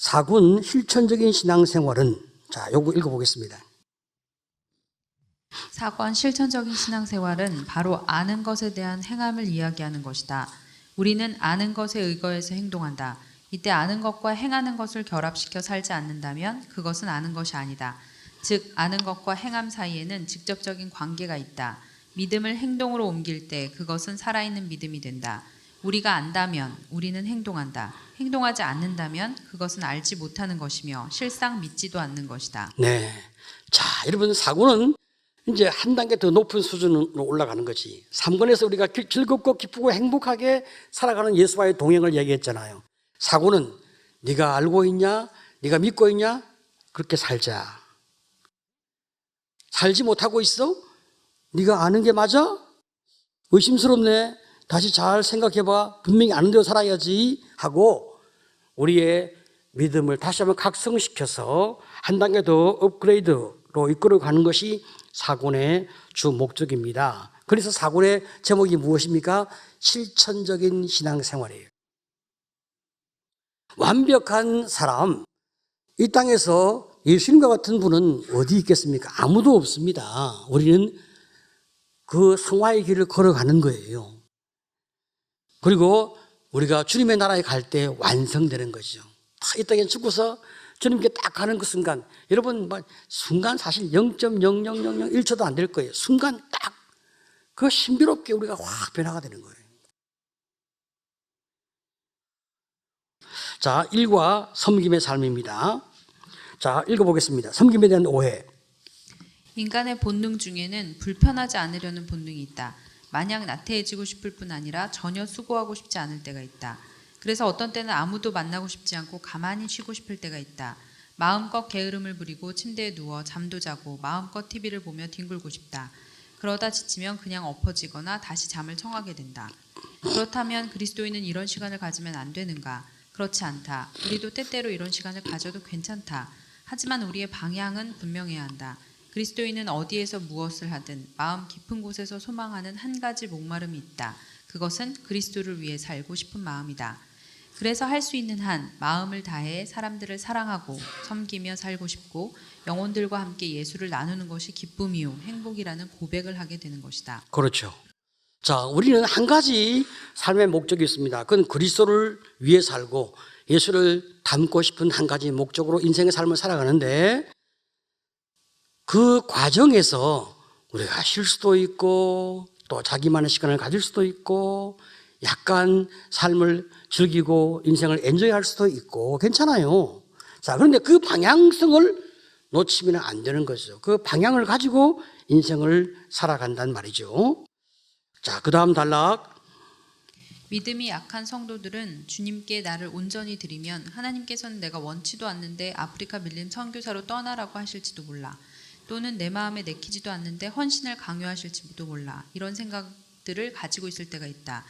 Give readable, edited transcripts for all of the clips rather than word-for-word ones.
4군 실천적인 신앙생활은, 자, 요거 읽어보겠습니다. 4권 실천적인 신앙생활은 바로 아는 것에 대한 행함을 이야기하는 것이다. 우리는 아는 것에 의거해서 행동한다. 이때 아는 것과 행하는 것을 결합시켜 살지 않는다면 그것은 아는 것이 아니다. 즉 아는 것과 행함 사이에는 직접적인 관계가 있다. 믿음을 행동으로 옮길 때 그것은 살아있는 믿음이 된다. 우리가 안다면 우리는 행동한다. 행동하지 않는다면 그것은 알지 못하는 것이며 실상 믿지도 않는 것이다. 네. 자, 여러분, 4군은 이제 한 단계 더 높은 수준으로 올라가는 거지. 3권에서 우리가 즐겁고 기쁘고 행복하게 살아가는 예수와의 동행을 얘기했잖아요. 4군은 네가 알고 있냐? 네가 믿고 있냐? 그렇게 살자. 살지 못하고 있어? 네가 아는 게 맞아? 의심스럽네. 다시 잘 생각해봐. 분명히 아는 대로 살아야지 하고 우리의 믿음을 다시 한번 각성시켜서 한 단계 더 업그레이드로 이끌어가는 것이 4군의 주 목적입니다. 그래서 4군의 제목이 무엇입니까? 실천적인 신앙생활이에요. 완벽한 사람, 이 땅에서 예수님과 같은 분은 어디 있겠습니까? 아무도 없습니다. 우리는 그 성화의 길을 걸어가는 거예요. 그리고 우리가 주님의 나라에 갈 때 완성되는 거죠. 이 땅에 죽고서 주님께 딱 가는 그 순간, 여러분 순간 사실 0.00001초도 안 될 거예요. 순간 딱 그 신비롭게 우리가 확 변화가 되는 거예요. 자, 일과 섬김의 삶입니다. 자, 읽어보겠습니다. 섬김에 대한 오해. 인간의 본능 중에는 불편하지 않으려는 본능이 있다. 마냥 나태해지고 싶을 뿐 아니라 전혀 수고하고 싶지 않을 때가 있다. 그래서 어떤 때는 아무도 만나고 싶지 않고 가만히 쉬고 싶을 때가 있다. 마음껏 게으름을 부리고 침대에 누워 잠도 자고 마음껏 TV를 보며 뒹굴고 싶다. 그러다 지치면 그냥 엎어지거나 다시 잠을 청하게 된다. 그렇다면 그리스도인은 이런 시간을 가지면 안 되는가? 그렇지 않다. 우리도 때때로 이런 시간을 가져도 괜찮다. 하지만 우리의 방향은 분명해야 한다. 그리스도인은 어디에서 무엇을 하든 마음 깊은 곳에서 소망하는 한 가지 목마름이 있다. 그것은 그리스도를 위해 살고 싶은 마음이다. 그래서 할 수 있는 한 마음을 다해 사람들을 사랑하고 섬기며 살고 싶고 영혼들과 함께 예수를 나누는 것이 기쁨이요 행복이라는 고백을 하게 되는 것이다. 그렇죠. 자, 우리는 한 가지 삶의 목적이 있습니다. 그건 그리스도를 위해 살고 예수를 닮고 싶은 한 가지 목적으로 인생의 삶을 살아가는데 그 과정에서 우리가 쉴 수도 있고 또 자기만의 시간을 가질 수도 있고 약간 삶을 즐기고 인생을 엔조이할 수도 있고 괜찮아요. 자, 그런데 그 방향성을 놓치면 안 되는 거죠. 그 방향을 가지고 인생을 살아간단 말이죠. 자, 그 다음 단락. 믿음이 약한 성도들은 주님께 나를 온전히 드리면 하나님께서는 내가 원치도 않는데 아프리카 밀림 선교사로 떠나라고 하실지도 몰라. 또는 내 마음에 내키지도 않는데 헌신을 강요하실지도 몰라. 이런 생각들을 가지고 있을 때가 있다.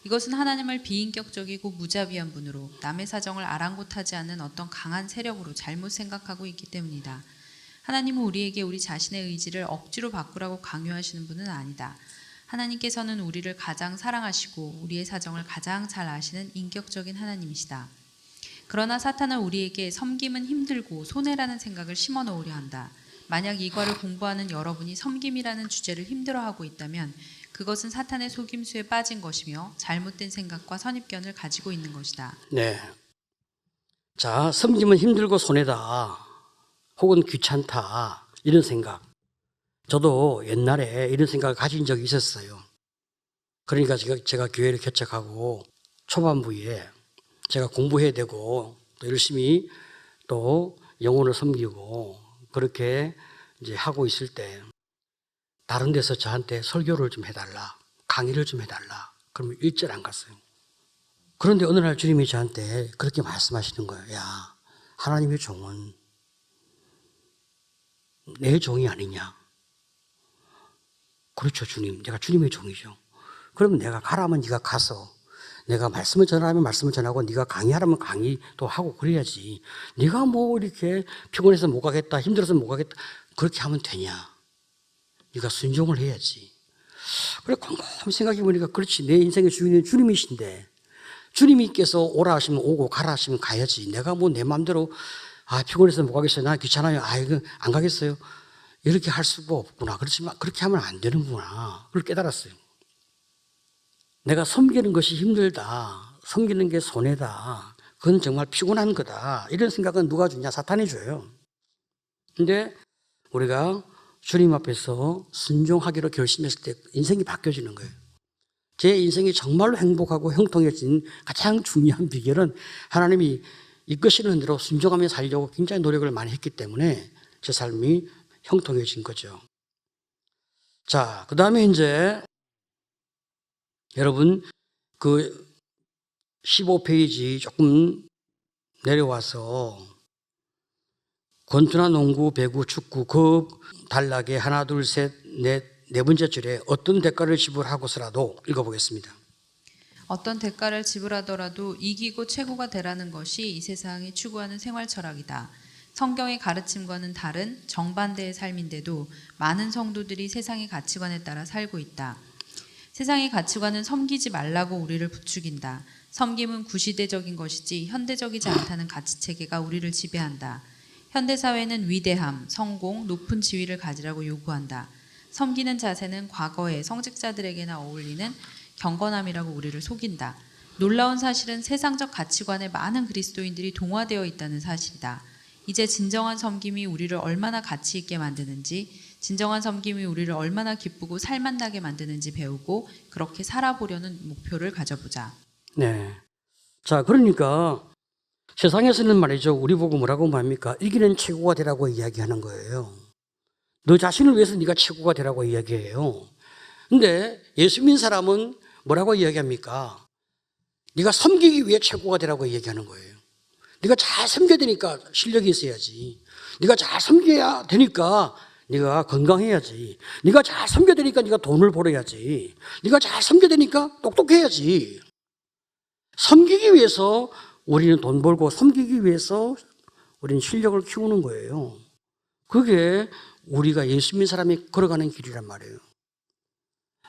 이것은 하나님을 비인격적이고 무자비한 분으로 남의 사정을 아랑곳하지 않는 어떤 강한 세력으로 잘못 생각하고 있기 때문이다. 하나님은 우리에게 우리 자신의 의지를 억지로 바꾸라고 강요하시는 분은 아니다. 하나님께서는 우리를 가장 사랑하시고 우리의 사정을 가장 잘 아시는 인격적인 하나님이시다. 그러나 사탄은 우리에게 섬김은 힘들고 손해라는 생각을 심어 놓으려 한다. 만약 이과를 공부하는 여러분이 섬김이라는 주제를 힘들어하고 있다면 그것은 사탄의 속임수에 빠진 것이며 잘못된 생각과 선입견을 가지고 있는 것이다. 네. 자, 섬김은 힘들고 손해다. 혹은 귀찮다. 이런 생각. 저도 옛날에 이런 생각을 가진 적이 있었어요. 그러니까 제가 교회를 개척하고 초반부에 제가 공부해야 되고 또 열심히 또 영혼을 섬기고 그렇게 이제 하고 있을 때 다른 데서 저한테 설교를 좀 해달라. 강의를 좀 해달라. 그러면 일절 안 갔어요. 그런데 어느 날 주님이 저한테 그렇게 말씀하시는 거예요. 야, 하나님의 종은 내 종이 아니냐. 그렇죠, 주님. 내가 주님의 종이죠. 그러면 내가 가라면 네가 가서 내가 말씀을 전하면 말씀을 전하고 네가 강의하라면 강의도 하고 그래야지. 네가 뭐 이렇게 피곤해서 못 가겠다, 힘들어서 못 가겠다 그렇게 하면 되냐. 네가 순종을 해야지. 그래 곰곰 생각해 보니까 그렇지. 내 인생의 주인은 주님이신데 주님께서 오라 하시면 오고 가라 하시면 가야지. 내가 뭐 내 마음대로 피곤해서 못 가겠어요. 나 귀찮아요. 이거 안 가겠어요. 이렇게 할 수가 없구나. 그렇지만 그렇게 하면 안 되는구나. 그걸 깨달았어요. 내가 섬기는 것이 힘들다. 섬기는 게 손해다. 그건 정말 피곤한 거다. 이런 생각은 누가 주냐? 사탄이 줘요. 근데 우리가 주님 앞에서 순종하기로 결심했을 때 인생이 바뀌어지는 거예요. 제 인생이 정말로 행복하고 형통해진 가장 중요한 비결은 하나님이 이끄시는 대로 순종하며 살려고 굉장히 노력을 많이 했기 때문에 제 삶이 형통해진 거죠. 자, 그 다음에 이제 여러분 그 15페이지 조금 내려와서 권투나 농구, 배구, 축구 그 단락에 하나, 둘, 셋, 넷, 네 번째 줄에 어떤 대가를 지불하고서라도 읽어보겠습니다. 어떤 대가를 지불하더라도 이기고 최고가 되라는 것이 이 세상이 추구하는 생활 철학이다. 성경의 가르침과는 다른 정반대의 삶인데도 많은 성도들이 세상의 가치관에 따라 살고 있다. 세상의 가치관은 섬기지 말라고 우리를 부추긴다. 섬김은 구시대적인 것이지 현대적이지 않다는 가치체계가 우리를 지배한다. 현대사회는 위대함, 성공, 높은 지위를 가지라고 요구한다. 섬기는 자세는 과거의 성직자들에게나 어울리는 경건함이라고 우리를 속인다. 놀라운 사실은 세상적 가치관에 많은 그리스도인들이 동화되어 있다는 사실이다. 이제 진정한 섬김이 우리를 얼마나 가치 있게 만드는지, 진정한 섬김이 우리를 얼마나 기쁘고 살맛나게 만드는지 배우고 그렇게 살아보려는 목표를 가져보자. 네. 자, 그러니까 세상에서는 말이죠. 우리 보고 뭐라고 말합니까? 이기는 최고가 되라고 이야기하는 거예요. 너 자신을 위해서 네가 최고가 되라고 이야기해요. 근데 예수 믿는 사람은 뭐라고 이야기합니까? 네가 섬기기 위해 최고가 되라고 이야기하는 거예요. 네가 잘 섬겨야 되니까 실력이 있어야지. 네가 잘 섬겨야 되니까 네가 건강해야지. 네가 잘 섬겨야 되니까 네가 돈을 벌어야지. 네가 잘 섬겨야 되니까 똑똑해야지. 섬기기 위해서 우리는 돈 벌고 섬기기 위해서 우리는 실력을 키우는 거예요. 그게 우리가 예수 믿는 사람이 걸어가는 길이란 말이에요.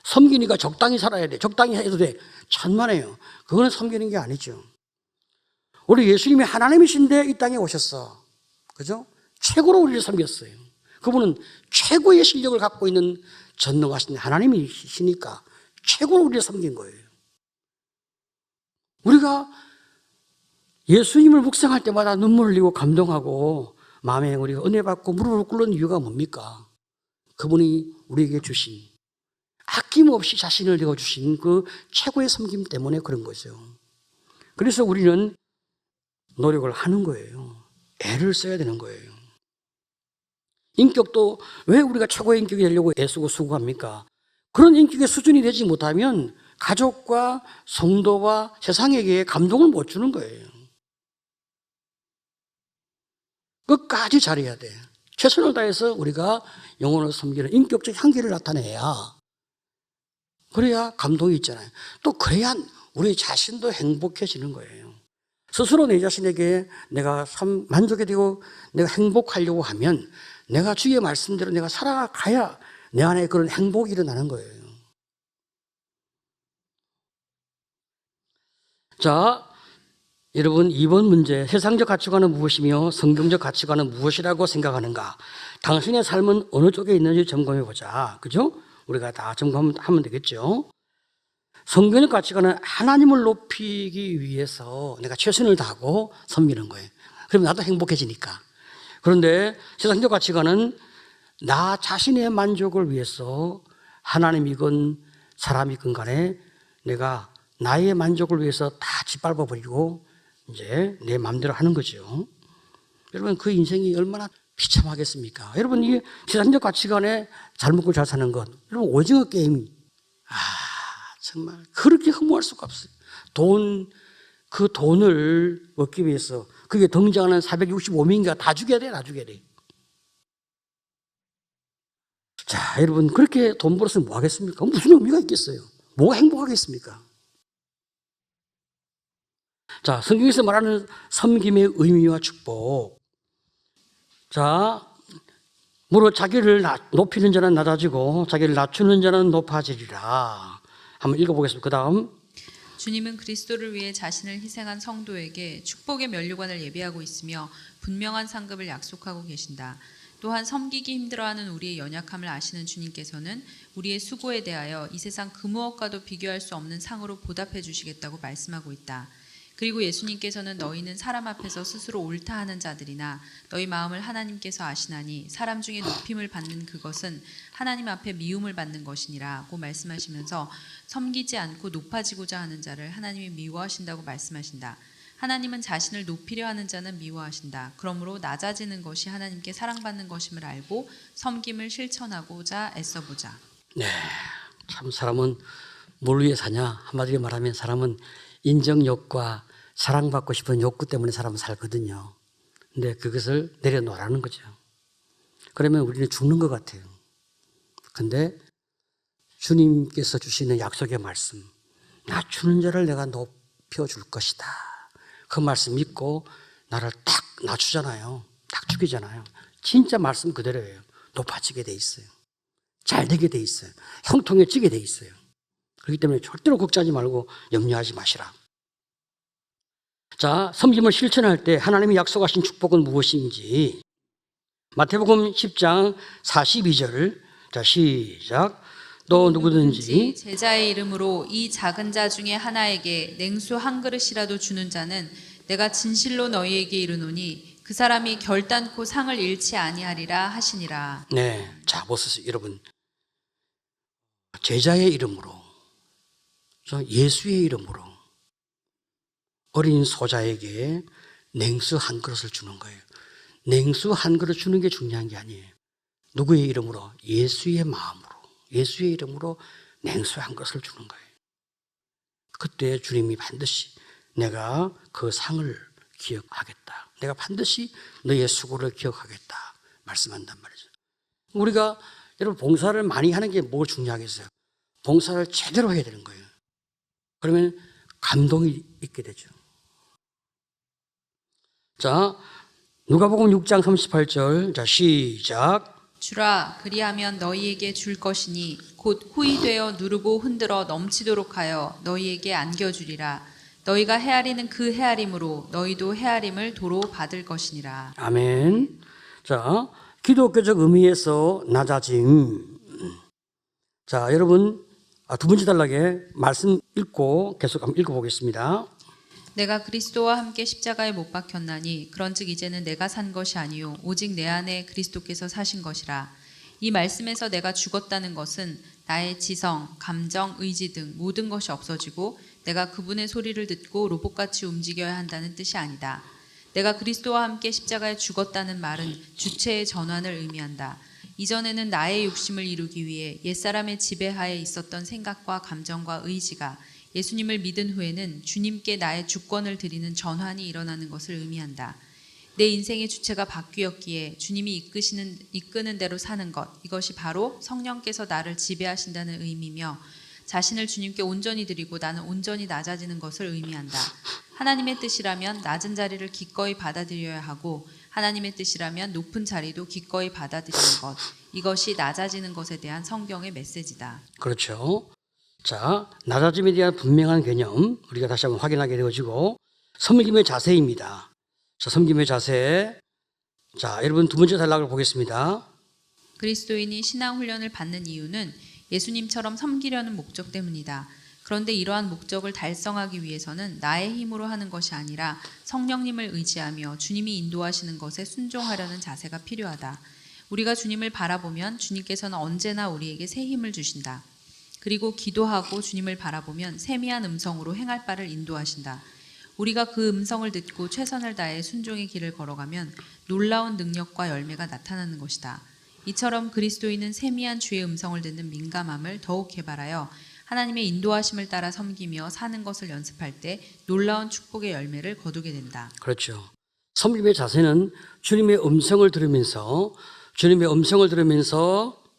섬기니까 적당히 살아야 돼. 적당히 해도 돼. 천만에요. 그거는 섬기는 게 아니죠. 우리 예수님이 하나님이신데 이 땅에 오셨어. 그죠? 최고로 우리를 섬겼어요. 그분은 최고의 실력을 갖고 있는 전능하신 하나님이시니까 최고로 우리를 섬긴 거예요. 우리가 예수님을 묵상할 때마다 눈물 흘리고 감동하고 마음에 우리가 은혜 받고 무릎을 꿇는 이유가 뭡니까? 그분이 우리에게 주신 아낌없이 자신을 내어주신 그 최고의 섬김 때문에 그런 거죠. 그래서 우리는 노력을 하는 거예요. 애를 써야 되는 거예요. 인격도 왜 우리가 최고의 인격이 되려고 애쓰고 수고합니까? 그런 인격의 수준이 되지 못하면 가족과 성도와 세상에게 감동을 못 주는 거예요. 끝까지 잘해야 돼. 최선을 다해서 우리가 영혼을 섬기는 인격적 향기를 나타내야 그래야 감동이 있잖아요. 또 그래야 우리 자신도 행복해지는 거예요. 스스로 내 자신에게 내가 만족이 되고 내가 행복하려고 하면 내가 주의 말씀대로 내가 살아가야 내 안에 그런 행복이 일어나는 거예요. 자, 여러분 2번 문제, 세상적 가치관은 무엇이며 성경적 가치관은 무엇이라고 생각하는가? 당신의 삶은 어느 쪽에 있는지 점검해 보자. 그죠? 우리가 다 점검하면 되겠죠. 성경적 가치관은 하나님을 높이기 위해서 내가 최선을 다하고 섬기는 거예요. 그러면 나도 행복해지니까. 그런데 세상적 가치관은 나 자신의 만족을 위해서 하나님이건 사람이건 간에 내가 나의 만족을 위해서 다 짓밟아 버리고 이제 내 마음대로 하는 거죠. 여러분 그 인생이 얼마나 비참하겠습니까? 여러분 이게 세상적 가치관에 잘 먹고 잘 사는 것, 여러분 오징어 게임이 정말 그렇게 허무할 수가 없어요. 그 돈을 얻기 위해서 그게 등장하는 465명인가 다 죽여야 돼, 다 죽여야 돼. 자, 여러분 그렇게 돈 벌어서 뭐 하겠습니까? 무슨 의미가 있겠어요? 뭐가 행복하겠습니까? 자, 성경에서 말하는 섬김의 의미와 축복. 자, 무릇 자기를 높이는 자는 낮아지고 자기를 낮추는 자는 높아지리라. 한번 읽어보겠습니다. 그 다음. 주님은 그리스도를 위해 자신을 희생한 성도에게 축복의 면류관을 예비하고 있으며 분명한 상급을 약속하고 계신다. 또한 섬기기 힘들어하는 우리의 연약함을 아시는 주님께서는 우리의 수고에 대하여 이 세상 그 무엇과도 비교할 수 없는 상으로 보답해 주시겠다고 말씀하고 있다. 그리고 예수님께서는 너희는 사람 앞에서 스스로 옳다 하는 자들이나 너희 마음을 하나님께서 아시나니 사람 중에 높임을 받는 그것은 하나님 앞에 미움을 받는 것이니라고 말씀하시면서 섬기지 않고 높아지고자 하는 자를 하나님이 미워하신다고 말씀하신다. 하나님은 자신을 높이려 하는 자는 미워하신다. 그러므로 낮아지는 것이 하나님께 사랑받는 것임을 알고 섬김을 실천하고자 애써보자. 네, 참 사람은 뭘 위해 사냐? 한마디로 말하면 사람은 인정욕과 사랑받고 싶은 욕구 때문에 사람은 살거든요. 근데 그것을 내려놓으라는 거죠. 그러면 우리는 죽는 것 같아요. 근데 주님께서 주시는 약속의 말씀, 낮추는 자를 내가 높여줄 것이다. 그 말씀 믿고 나를 딱 낮추잖아요. 딱 죽이잖아요. 진짜 말씀 그대로예요. 높아지게 돼 있어요. 잘 되게 돼 있어요. 형통해지게 돼 있어요. 그렇기 때문에 절대로 걱정하지 말고 염려하지 마시라. 자, 섬김을 실천할 때 하나님이 약속하신 축복은 무엇인지 마태복음 10장 42절. 자, 시작. 또 누구든지 제자의 이름으로 이 작은 자 중에 하나에게 냉수 한 그릇이라도 주는 자는 내가 진실로 너희에게 이르노니 그 사람이 결단코 상을 잃지 아니하리라 하시니라. 네, 자 보세요 여러분. 제자의 이름으로, 예수의 이름으로 어린 소자에게 냉수 한 그릇을 주는 거예요. 냉수 한 그릇 주는 게 중요한 게 아니에요. 누구의 이름으로? 예수의 마음으로, 예수의 이름으로 냉수 한 그릇을 주는 거예요. 그때 주님이 반드시 내가 그 상을 기억하겠다. 내가 반드시 너의 수고를 기억하겠다. 말씀한단 말이죠. 우리가 여러분 봉사를 많이 하는 게 뭘 중요하겠어요? 봉사를 제대로 해야 되는 거예요. 그러면 감동이 있게 되죠. 자, 누가복음 6장 38절. 자, 시작. 주라 그리하면 너희에게 줄 것이니 곧 후이되어 누르고 흔들어 넘치도록 하여 너희에게 안겨주리라. 너희가 헤아리는 그 헤아림으로 너희도 헤아림을 도로 받을 것이니라. 아멘. 자, 기독교적 의미에서 낮아짐. 자, 여러분 두 번째 단락에 말씀 읽고 계속 한번 읽어보겠습니다. 내가 그리스도와 함께 십자가에 못 박혔나니 그런즉 이제는 내가 산 것이 아니요 오직 내 안에 그리스도께서 사신 것이라. 이 말씀에서 내가 죽었다는 것은 나의 지성, 감정, 의지 등 모든 것이 없어지고 내가 그분의 소리를 듣고 로봇같이 움직여야 한다는 뜻이 아니다. 내가 그리스도와 함께 십자가에 죽었다는 말은 주체의 전환을 의미한다. 이전에는 나의 욕심을 이루기 위해 옛사람의 지배하에 있었던 생각과 감정과 의지가 예수님을 믿은 후에는 주님께 나의 주권을 드리는 전환이 일어나는 것을 의미한다. 내 인생의 주체가 바뀌었기에 주님이 이끄는 대로 사는 것, 이것이 바로 성령께서 나를 지배하신다는 의미며 자신을 주님께 온전히 드리고 나는 온전히 낮아지는 것을 의미한다. 하나님의 뜻이라면 낮은 자리를 기꺼이 받아들여야 하고 하나님의 뜻이라면 높은 자리도 기꺼이 받아들이는 것, 이것이 낮아지는 것에 대한 성경의 메시지다. 그렇죠. 자, 낮아짐에 대한 분명한 개념 우리가 다시 한번 확인하게 되어지고 섬김의 자세입니다. 자, 섬김의 자세. 자, 여러분 두 번째 단락을 보겠습니다. 그리스도인이 신앙 훈련을 받는 이유는 예수님처럼 섬기려는 목적 때문이다. 그런데 이러한 목적을 달성하기 위해서는 나의 힘으로 하는 것이 아니라 성령님을 의지하며 주님이 인도하시는 것에 순종하려는 자세가 필요하다. 우리가 주님을 바라보면 주님께서는 언제나 우리에게 새 힘을 주신다. 그리고 기도하고 주님을 바라보면 세미한 음성으로 행할 바를 인도하신다. 우리가 그 음성을 듣고 최선을 다해 순종의 길을 걸어가면 놀라운 능력과 열매가 나타나는 것이다. 이처럼 그리스도인은 세미한 주의 음성을 듣는 민감함을 더욱 개발하여 하나님의 인도하심을 따라 섬기며 사는 것을 연습할 때 놀라운 축복의 열매를 거두게 된다. 그렇죠. 섬김의 자세는 주님의 음성을 들으면서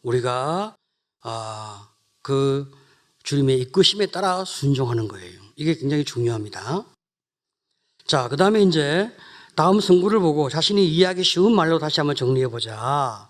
우리가 그 주님의 이끄심에 따라 순종하는 거예요. 이게 굉장히 중요합니다. 자, 그 다음에 이제 다음 성구를 보고 자신이 이해하기 쉬운 말로 다시 한번 정리해 보자.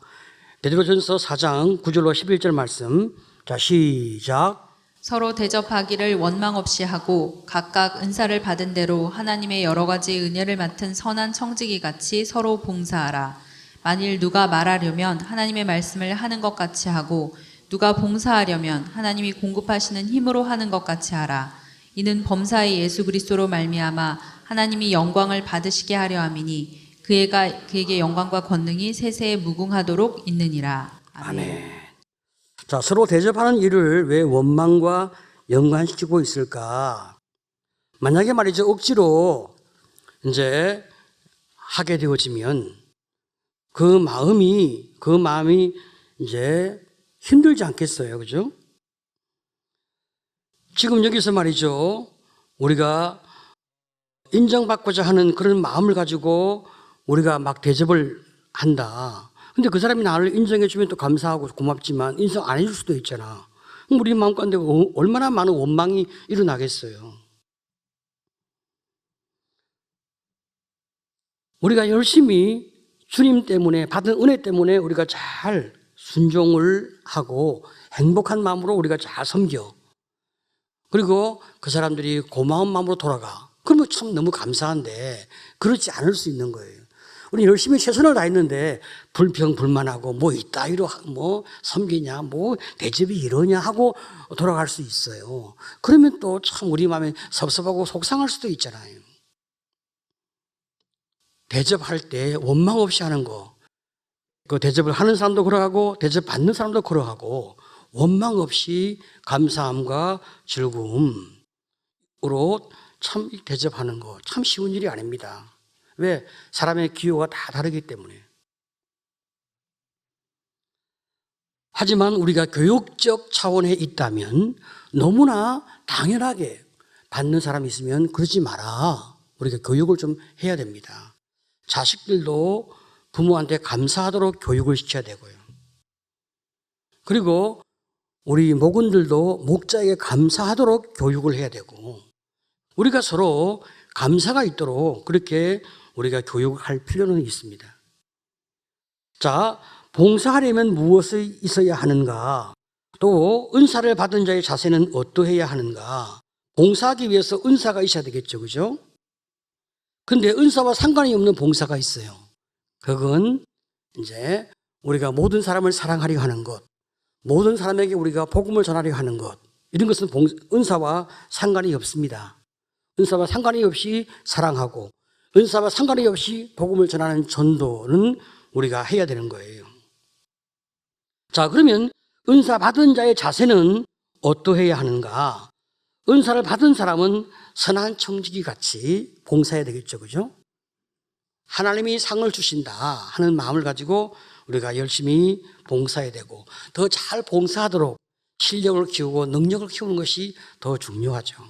베드로전서 4장 9절로 11절 말씀. 자, 시작. 서로 대접하기를 원망 없이 하고 각각 은사를 받은 대로 하나님의 여러 가지 은혜를 맡은 선한 청지기 같이 서로 봉사하라. 만일 누가 말하려면 하나님의 말씀을 하는 것 같이 하고 누가 봉사하려면 하나님이 공급하시는 힘으로 하는 것 같이 하라. 이는 범사의 예수 그리스도로 말미암아 하나님이 영광을 받으시게 하려 함이니 그에게 영광과 권능이 세세에 무궁하도록 있느니라. 아멘. 아멘. 자, 서로 대접하는 일을 왜 원망과 연관시키고 있을까? 만약에 말이죠, 억지로 이제 하게 되어지면 그 마음이 이제 힘들지 않겠어요, 그죠? 지금 여기서 말이죠, 우리가 인정받고자 하는 그런 마음을 가지고 우리가 막 대접을 한다. 근데 그 사람이 나를 인정해주면 또 감사하고 고맙지만 인정 안 해줄 수도 있잖아. 그럼 우리 마음 가운데 얼마나 많은 원망이 일어나겠어요. 우리가 열심히 주님 때문에 받은 은혜 때문에 우리가 잘 순종을 하고 행복한 마음으로 우리가 잘 섬겨. 그리고 그 사람들이 고마운 마음으로 돌아가. 그러면 참 너무 감사한데 그렇지 않을 수 있는 거예요. 우리 열심히 최선을 다했는데 불평불만하고 뭐 이따위로 뭐 섬기냐 뭐 대접이 이러냐 하고 돌아갈 수 있어요. 그러면 또 참 우리 마음에 섭섭하고 속상할 수도 있잖아요. 대접할 때 원망 없이 하는 거. 그 대접을 하는 사람도 그러하고 대접 받는 사람도 그러하고 원망 없이 감사함과 즐거움으로 참 대접하는 거 참 쉬운 일이 아닙니다. 왜? 사람의 기호가 다 다르기 때문에. 하지만 우리가 교육적 차원에 있다면 너무나 당연하게 받는 사람이 있으면 그러지 마라. 우리가 교육을 좀 해야 됩니다. 자식들도 부모한테 감사하도록 교육을 시켜야 되고요. 그리고 우리 목원들도 목자에게 감사하도록 교육을 해야 되고 우리가 서로 감사가 있도록 그렇게 우리가 교육할 필요는 있습니다. 자, 봉사하려면 무엇이 있어야 하는가? 또 은사를 받은 자의 자세는 어떠해야 하는가? 봉사하기 위해서 은사가 있어야 되겠죠, 그죠? 근데 은사와 상관이 없는 봉사가 있어요. 그건 이제 우리가 모든 사람을 사랑하려 하는 것, 모든 사람에게 우리가 복음을 전하려 하는 것, 이런 것은 은사와 상관이 없습니다. 은사와 상관이 없이 사랑하고 은사와 상관이 없이 복음을 전하는 전도는 우리가 해야 되는 거예요. 자, 그러면 은사 받은 자의 자세는 어떠해야 하는가? 은사를 받은 사람은 선한 청지기 같이 봉사해야 되겠죠, 그죠? 하나님이 상을 주신다 하는 마음을 가지고 우리가 열심히 봉사해야 되고 더 잘 봉사하도록 실력을 키우고 능력을 키우는 것이 더 중요하죠.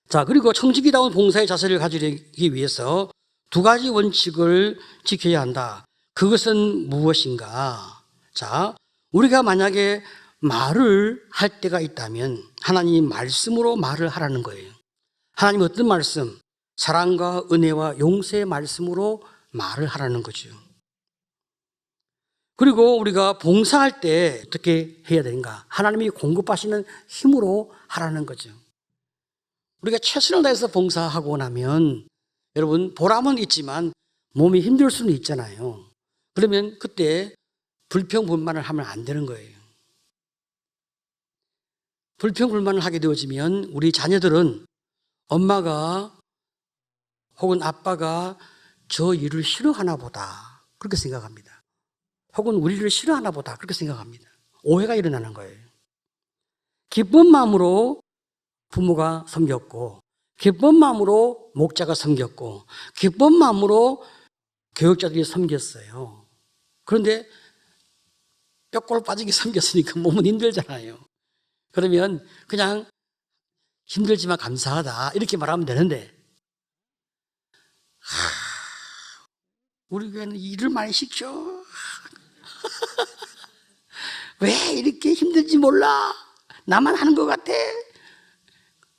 자, 그리고 청지기다운 봉사의 자세를 가지기 위해서 두 가지 원칙을 지켜야 한다. 그것은 무엇인가? 자, 우리가 만약에 말을 할 때가 있다면 하나님 말씀으로 말을 하라는 거예요. 하나님 어떤 말씀? 사랑과 은혜와 용서의 말씀으로 말을 하라는 거죠. 그리고 우리가 봉사할 때 어떻게 해야 되는가? 하나님이 공급하시는 힘으로 하라는 거죠. 우리가 최선을 다해서 봉사하고 나면 여러분 보람은 있지만 몸이 힘들 수는 있잖아요. 그러면 그때 불평불만을 하면 안 되는 거예요. 불평불만을 하게 되어지면 우리 자녀들은 엄마가 혹은 아빠가 저 일을 싫어하나 보다 그렇게 생각합니다. 혹은 우리를 싫어하나 보다 그렇게 생각합니다. 오해가 일어나는 거예요. 기쁜 마음으로 부모가 섬겼고 기쁜 마음으로 목자가 섬겼고 기쁜 마음으로 교육자들이 섬겼어요. 그런데 뼈골 빠지게 섬겼으니까 몸은 힘들잖아요. 그러면 그냥 힘들지만 감사하다 이렇게 말하면 되는데 우리 교회는 일을 많이 시켜. 왜 이렇게 힘든지 몰라. 나만 하는 것 같아.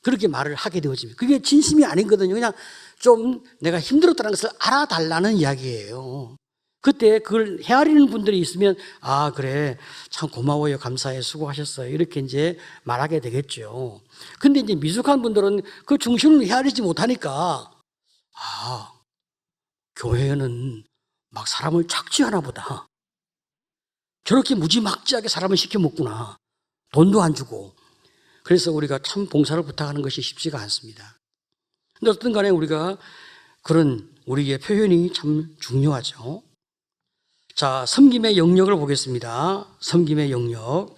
그렇게 말을 하게 되어지면 그게 진심이 아니거든요. 그냥 좀 내가 힘들었다는 것을 알아달라는 이야기예요. 그때 그걸 헤아리는 분들이 있으면 아 그래 참 고마워요 감사해요 수고하셨어요 이렇게 이제 말하게 되겠죠. 근데 이제 미숙한 분들은 그 중심을 헤아리지 못하니까 아 교회는 막 사람을 착취하나 보다. 저렇게 무지막지하게 사람을 시켜먹구나. 돈도 안 주고. 그래서 우리가 참 봉사를 부탁하는 것이 쉽지가 않습니다. 근데 어쨌든 간에 우리가 그런 우리의 표현이 참 중요하죠. 자, 섬김의 영역을 보겠습니다. 섬김의 영역.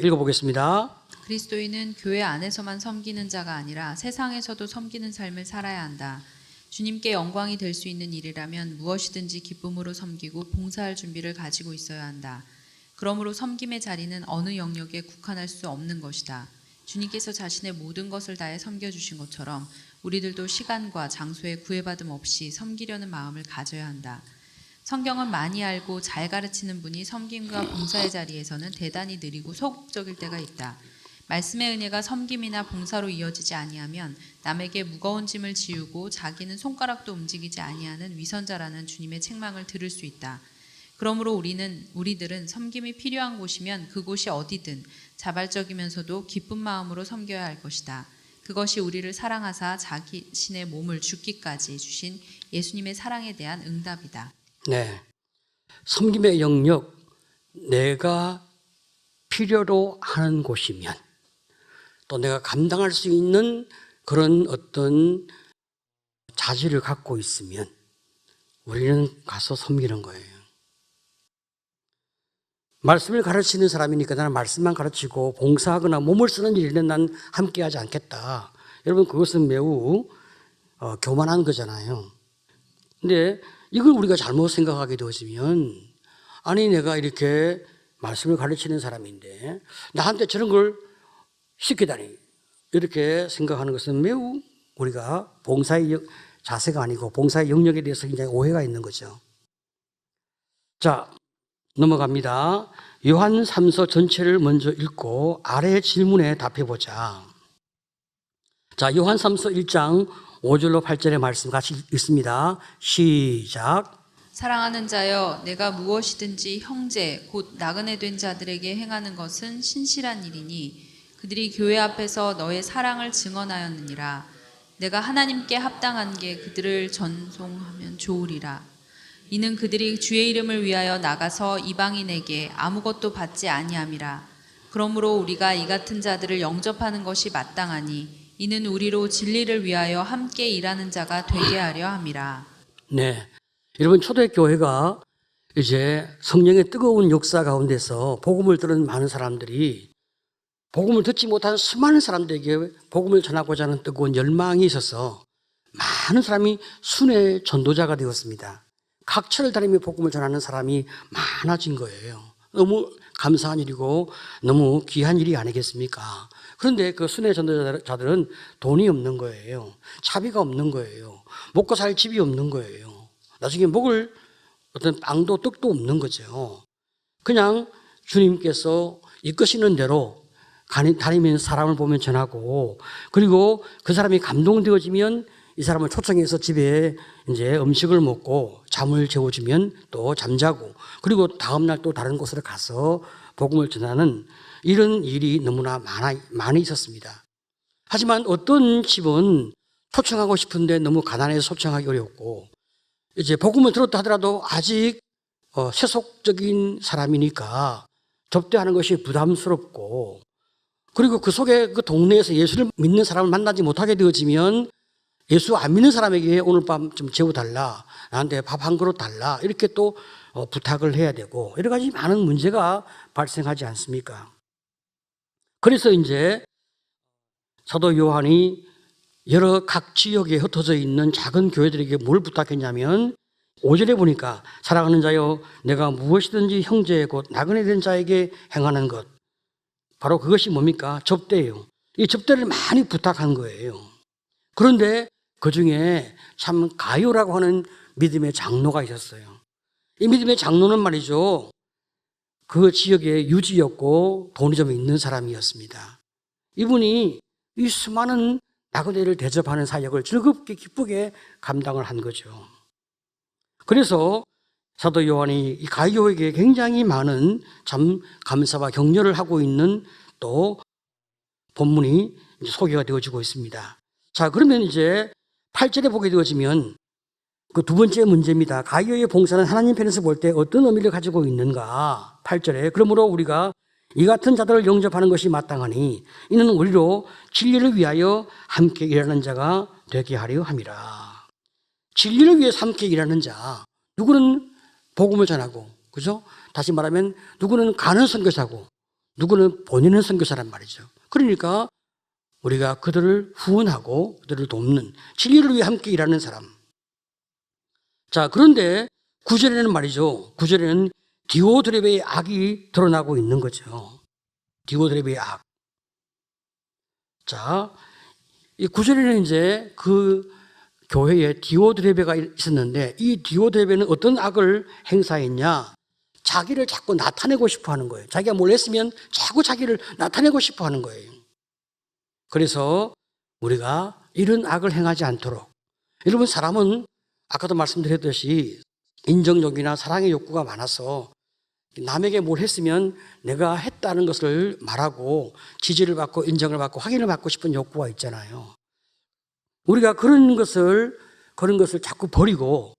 읽어보겠습니다. 그리스도인은 교회 안에서만 섬기는 자가 아니라 세상에서도 섬기는 삶을 살아야 한다. 주님께 영광이 될 수 있는 일이라면 무엇이든지 기쁨으로 섬기고 봉사할 준비를 가지고 있어야 한다. 그러므로 섬김의 자리는 어느 영역에 국한할 수 없는 것이다. 주님께서 자신의 모든 것을 다해 섬겨주신 것처럼 우리들도 시간과 장소에 구애받음 없이 섬기려는 마음을 가져야 한다. 성경은 많이 알고 잘 가르치는 분이 섬김과 봉사의 자리에서는 대단히 느리고 소극적일 때가 있다. 말씀의 은혜가 섬김이나 봉사로 이어지지 아니하면 남에게 무거운 짐을 지우고 자기는 손가락도 움직이지 아니하는 위선자라는 주님의 책망을 들을 수 있다. 그러므로 우리들은 섬김이 필요한 곳이면 그곳이 어디든 자발적이면서도 기쁜 마음으로 섬겨야 할 것이다. 그것이 우리를 사랑하사 자신의 몸을 죽기까지 주신 예수님의 사랑에 대한 응답이다. 네, 섬김의 영역 내가 필요로 하는 곳이면 또 내가 감당할 수 있는 그런 어떤 자질을 갖고 있으면 우리는 가서 섬기는 거예요. 말씀을 가르치는 사람이니까 나는 말씀만 가르치고 봉사하거나 몸을 쓰는 일에는 난 함께하지 않겠다. 여러분 그것은 매우 교만한 거잖아요. 근데 이걸 우리가 잘못 생각하게 되어지면 아니 내가 이렇게 말씀을 가르치는 사람인데 나한테 저런 걸 시키다니 이렇게 생각하는 것은 매우 우리가 봉사의 자세가 아니고 봉사의 영역에 대해서 굉장히 오해가 있는 거죠. 자, 넘어갑니다. 요한 3서 전체를 먼저 읽고 아래의 질문에 답해보자. 자, 요한 3서 1장 5절로 8절의 말씀 같이 읽습니다. 시작. 사랑하는 자여, 내가 무엇이든지 형제 곧 나그네 된 자들에게 행하는 것은 신실한 일이니 그들이 교회 앞에서 너의 사랑을 증언하였느니라. 내가 하나님께 합당한 게 그들을 전송하면 좋으리라. 이는 그들이 주의 이름을 위하여 나가서 이방인에게 아무것도 받지 아니함이라. 그러므로 우리가 이 같은 자들을 영접하는 것이 마땅하니 이는 우리로 진리를 위하여 함께 일하는 자가 되게 하려 함이라. 네, 여러분 초대교회가 이제 성령의 뜨거운 역사 가운데서 복음을 들은 많은 사람들이 복음을 듣지 못한 수많은 사람들에게 복음을 전하고자 하는 뜨거운 열망이 있어서 많은 사람이 순회 전도자가 되었습니다. 각처를 다니며 복음을 전하는 사람이 많아진 거예요. 너무 감사한 일이고 너무 귀한 일이 아니겠습니까? 그런데 그 순회 전도자들은 돈이 없는 거예요. 차비가 없는 거예요. 먹고 살 집이 없는 거예요. 나중에 먹을 어떤 빵도 떡도 없는 거죠. 그냥 주님께서 이끄시는 대로 다니면서 사람을 보면 전하고 그리고 그 사람이 감동되어지면 이 사람을 초청해서 집에 이제 음식을 먹고 잠을 재워주면 또 잠자고 그리고 다음날 또 다른 곳으로 가서 복음을 전하는 이런 일이 너무나 많이 있었습니다. 하지만 어떤 집은 초청하고 싶은데 너무 가난해서 초청하기 어렵고 이제 복음을 들었다 하더라도 아직 세속적인 사람이니까 접대하는 것이 부담스럽고 그리고 그 속에 그 동네에서 예수를 믿는 사람을 만나지 못하게 되어지면 예수 안 믿는 사람에게 오늘 밤 좀 재워달라, 나한테 밥 한 그릇 달라 이렇게 또 부탁을 해야 되고 여러 가지 많은 문제가 발생하지 않습니까? 그래서 이제 사도 요한이 여러 각 지역에 흩어져 있는 작은 교회들에게 뭘 부탁했냐면 5절에 보니까 사랑하는 자여 내가 무엇이든지 형제 곧 나그네 된 자에게 행하는 것 바로 그것이 뭡니까? 접대예요. 이 접대를 많이 부탁한 거예요. 그런데 그중에 참 가요라고 하는 믿음의 장로가 있었어요. 이 믿음의 장로는 말이죠. 그 지역에 유지였고 돈이 좀 있는 사람이었습니다. 이분이 이 수많은 나그네를 대접하는 사역을 즐겁게 기쁘게 감당을 한 거죠. 그래서 사도 요한이 이 가이오에게 굉장히 많은 참 감사와 격려를 하고 있는 또 본문이 이제 소개가 되어지고 있습니다. 자, 그러면 이제 8절에 보게 되어지면 그 두 번째 문제입니다. 가이오의 봉사는 하나님 편에서 볼 때 어떤 의미를 가지고 있는가? 8절에 그러므로 우리가 이 같은 자들을 영접하는 것이 마땅하니 이는 우리로 진리를 위하여 함께 일하는 자가 되게 하려 함이라. 진리를 위해서 함께 일하는 자, 누구는 복음을 전하고, 그죠? 다시 말하면 누구는 가는 선교사고 누구는 본인은 선교사란 말이죠. 그러니까 우리가 그들을 후원하고 그들을 돕는, 진리를 위해 함께 일하는 사람. 자, 그런데 9절에는 말이죠. 9절에는 디오드레베의 악이 드러나고 있는 거죠. 디오드레베의 악. 자, 이 9절에는 이제 그 교회에 디오드레베가 있었는데 이 디오드레베는 어떤 악을 행사했냐? 자기를 자꾸 나타내고 싶어 하는 거예요. 자기가 뭘 했으면 자꾸 자기를 나타내고 싶어 하는 거예요. 그래서 우리가 이런 악을 행하지 않도록. 여러분, 사람은 아까도 말씀드렸듯이 인정욕이나 사랑의 욕구가 많아서 남에게 뭘 했으면 내가 했다는 것을 말하고 지지를 받고 인정을 받고 확인을 받고 싶은 욕구가 있잖아요. 우리가 그런 것을 자꾸 버리고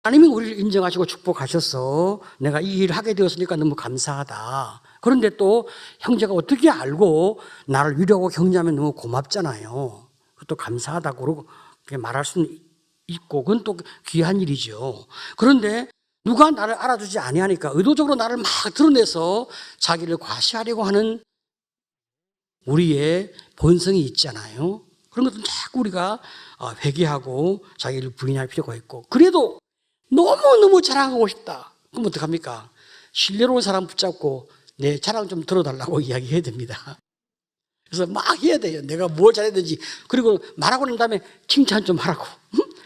하나님이 우리를 인정하시고 축복하셔서 내가 이 일을 하게 되었으니까 너무 감사하다. 그런데 또 형제가 어떻게 알고 나를 위로하고 격려하면 너무 고맙잖아요. 그것도 감사하다고 그렇게 말할 수는 있고 그건 또 귀한 일이죠. 그런데 누가 나를 알아주지 아니하니까 의도적으로 나를 막 드러내서 자기를 과시하려고 하는 우리의 본성이 있잖아요. 그런 것들은 자꾸 우리가 회개하고 자기를 부인할 필요가 있고, 그래도 너무너무 자랑하고 싶다. 그럼 어떡합니까? 신뢰로운 사람 붙잡고 내 자랑 좀 들어달라고 이야기해야 됩니다. 그래서 막 해야 돼요. 내가 뭘 잘했는지. 그리고 말하고 난 다음에 칭찬 좀 하라고.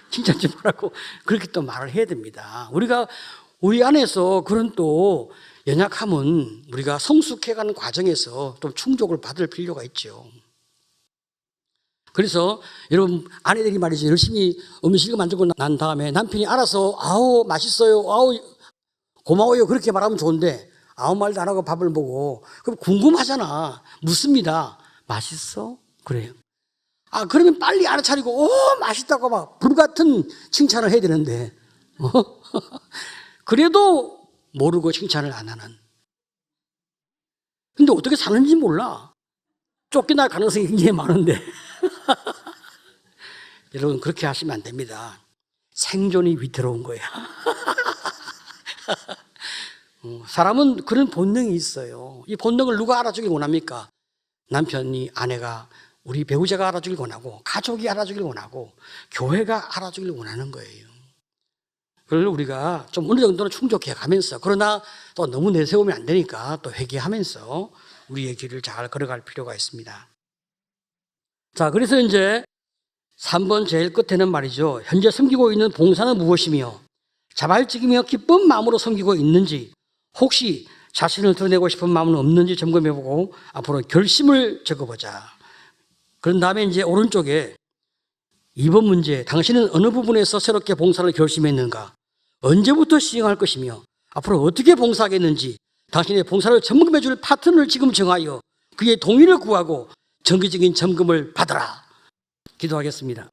칭찬 좀 하라고. 그렇게 또 말을 해야 됩니다. 우리가 우리 안에서 그런 또 연약함은 우리가 성숙해가는 과정에서 좀 충족을 받을 필요가 있죠. 그래서 여러분, 아내들이 말이죠, 열심히 음식을 만들고 난 다음에 남편이 알아서 아우 맛있어요, 아우 고마워요 그렇게 말하면 좋은데 아무 말도 안 하고 밥을 먹고, 그럼 궁금하잖아. 묻습니다. 맛있어? 그래요. 그러면 빨리 알아차리고 맛있다고 막 불같은 칭찬을 해야 되는데 그래도 모르고 칭찬을 안 하는. 근데 어떻게 사는지 몰라. 쫓겨날 가능성이 굉장히 많은데 여러분, 그렇게 하시면 안 됩니다. 생존이 위태로운 거야. 사람은 그런 본능이 있어요. 이 본능을 누가 알아주길 원합니까? 남편이, 아내가, 우리 배우자가 알아주길 원하고, 가족이 알아주길 원하고, 교회가 알아주길 원하는 거예요. 그걸 우리가 좀 어느 정도는 충족해 가면서, 그러나 또 너무 내세우면 안 되니까 또 회개하면서 우리의 길을 잘 걸어갈 필요가 있습니다. 자, 그래서 이제 3번 제일 끝에는 말이죠. 현재 섬기고 있는 봉사는 무엇이며 자발적이며 기쁜 마음으로 섬기고 있는지, 혹시 자신을 드러내고 싶은 마음은 없는지 점검해보고 앞으로 결심을 적어보자. 그런 다음에 이제 오른쪽에 2번 문제, 당신은 어느 부분에서 새롭게 봉사를 결심했는가? 언제부터 시행할 것이며 앞으로 어떻게 봉사하겠는지 당신의 봉사를 점검해 줄 파트너를 지금 정하여 그의 동의를 구하고 정기적인 점검을 받아라. 기도하겠습니다.